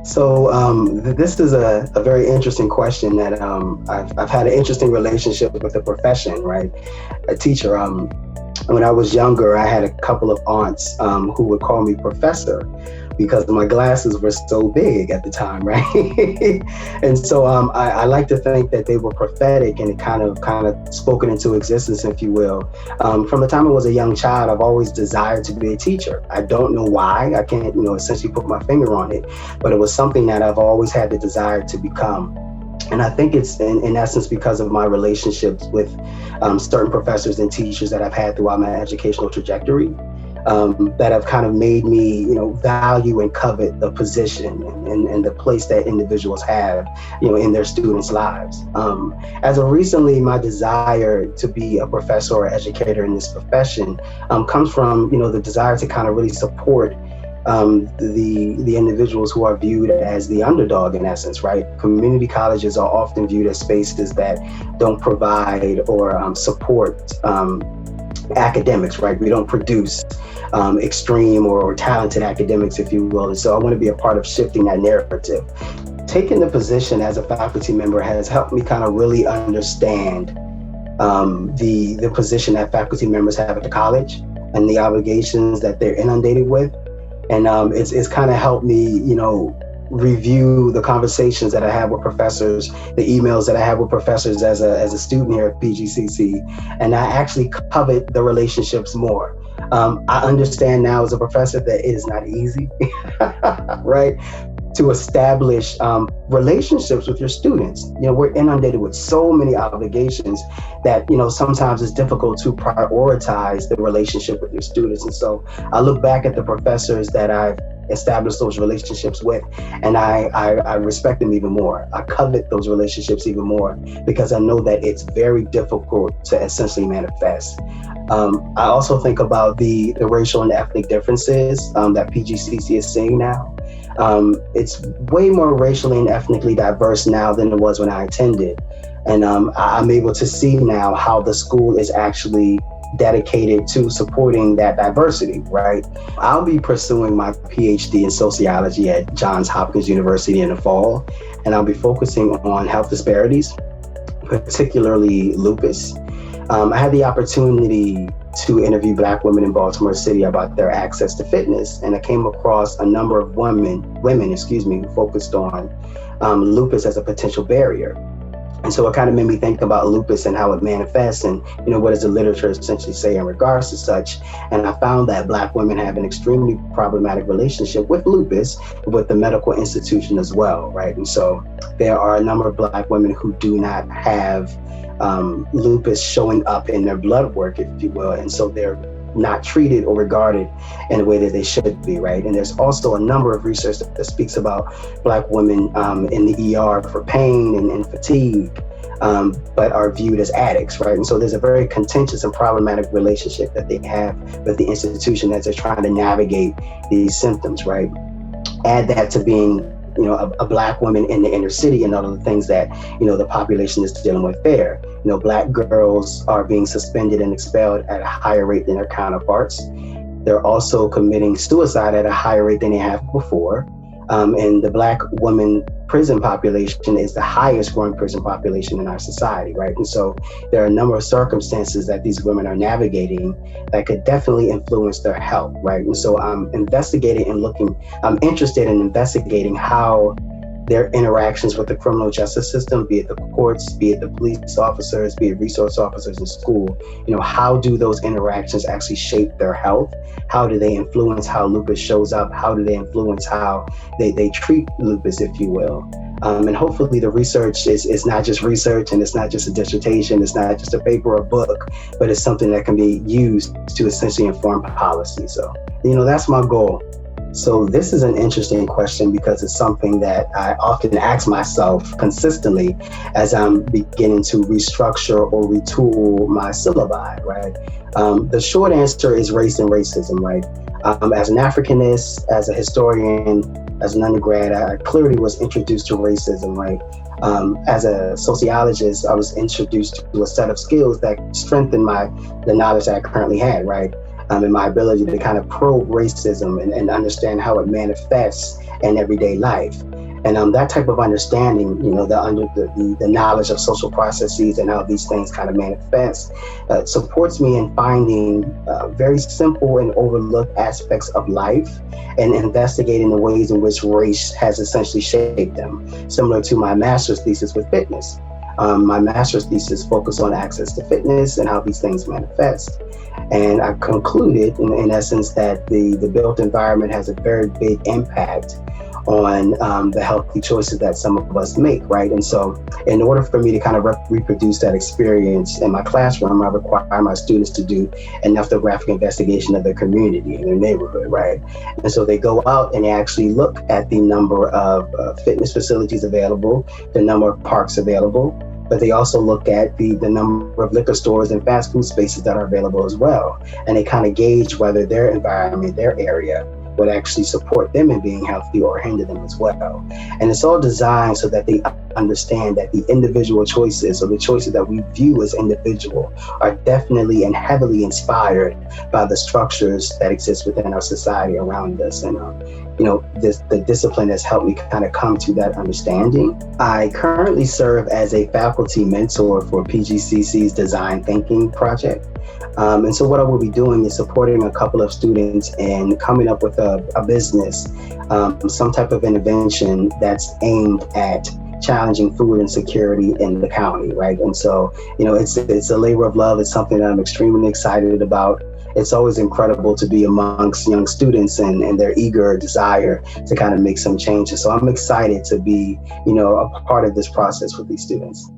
This is a very interesting question that I've had an interesting relationship with the profession, right? A teacher. When I was younger, I had a couple of aunts who would call me professor because my glasses were so big at the time, right? And so I like to think that they were prophetic and it kind of spoken into existence, if you will. From the time I was a young child, I've always desired to be a teacher. I don't know why. I can't, essentially put my finger on it, but it was something that I've always had the desire to become. And I think it's in essence because of my relationships with certain professors and teachers that I've had throughout my educational trajectory that have kind of made me, value and covet the position and the place that individuals have, in their students' lives. As of recently, my desire to be a professor or educator in this profession comes from, the desire to kind of really support the individuals who are viewed as the underdog in essence, right? Community colleges are often viewed as spaces that don't provide or support academics, right? We don't produce extreme or talented academics, if you will. And so I want to be a part of shifting that narrative. Taking the position as a faculty member has helped me kind of really understand the position that faculty members have at the college and the obligations that they're inundated with. And it's kind of helped me, review the conversations that I have with professors, the emails that I have with professors as a student here at PGCC, and I actually covet the relationships more. I understand now as a professor that it is not easy, right? To establish relationships with your students. We're inundated with so many obligations that, sometimes it's difficult to prioritize the relationship with your students. And so I look back at the professors that I've established those relationships with, and I respect them even more. I covet those relationships even more because I know that it's very difficult to essentially manifest. I also think about the racial and ethnic differences that PGCC is seeing now. It's way more racially and ethnically diverse now than it was when I attended. And I'm able to see now how the school is actually dedicated to supporting that diversity, right? I'll be pursuing my PhD in sociology at Johns Hopkins University in the fall, and I'll be focusing on health disparities, particularly lupus. I had the opportunity to interview Black women in Baltimore City about their access to fitness, and I came across a number of women who focused on lupus as a potential barrier. And so it kind of made me think about lupus and how it manifests and, what does the literature essentially say in regards to such. And I found that Black women have an extremely problematic relationship with lupus, with the medical institution as well, right? And so there are a number of Black women who do not have lupus showing up in their blood work, if you will. And so they're not treated or regarded in a way that they should be, right? And there's also a number of research that speaks about Black women in the ER for pain and fatigue, but are viewed as addicts, right? And so there's a very contentious and problematic relationship that they have with the institution as they're trying to navigate these symptoms, right? Add that to being a Black woman in the inner city and all of the things that, the population is dealing with there. Black girls are being suspended and expelled at a higher rate than their counterparts. They're also committing suicide at a higher rate than they have before. And the Black woman prison population is the highest growing prison population in our society, right? And so there are a number of circumstances that these women are navigating that could definitely influence their health, right? And so I'm interested in investigating how their interactions with the criminal justice system, be it the courts, be it the police officers, be it resource officers in school, how do those interactions actually shape their health? How do they influence how lupus shows up? How do they influence how they treat lupus, if you will? And hopefully the research is not just research, and it's not just a dissertation, it's not just a paper or book, but it's something that can be used to essentially inform policy. So, that's my goal. So this is an interesting question because it's something that I often ask myself consistently as I'm beginning to restructure or retool my syllabi, right? The short answer is race and racism, right? As an Africanist, as a historian, as an undergrad, I clearly was introduced to racism, right? As a sociologist, I was introduced to a set of skills that strengthened the knowledge that I currently had, right? and my ability to kind of probe racism and understand how it manifests in everyday life. And that type of understanding, the knowledge of social processes and how these things kind of manifest, supports me in finding very simple and overlooked aspects of life and investigating the ways in which race has essentially shaped them, similar to my master's thesis with fitness. My master's thesis focused on access to fitness and how these things manifest. And I concluded, in essence, that the built environment has a very big impact on the healthy choices that some of us make, right? And so in order for me to kind of reproduce that experience in my classroom, I require my students to do an ethnographic investigation of their community and their neighborhood, right? And so they go out and they actually look at the number of fitness facilities available, the number of parks available, but they also look at the number of liquor stores and fast food spaces that are available as well. And they kind of gauge whether their environment, their area, would actually support them in being healthy or hinder them as well. And it's all designed so that they understand that the individual choices, or the choices that we view as individual, are definitely and heavily inspired by the structures that exist within our society around us. And the discipline has helped me kind of come to that understanding. I currently serve as a faculty mentor for PGCC's Design Thinking project. And so what I will be doing is supporting a couple of students in coming up with a business, some type of intervention that's aimed at challenging food insecurity in the county, right? And so, it's a labor of love. It's something that I'm extremely excited about. It's always incredible to be amongst young students and their eager desire to kind of make some changes. So I'm excited to be, a part of this process with these students.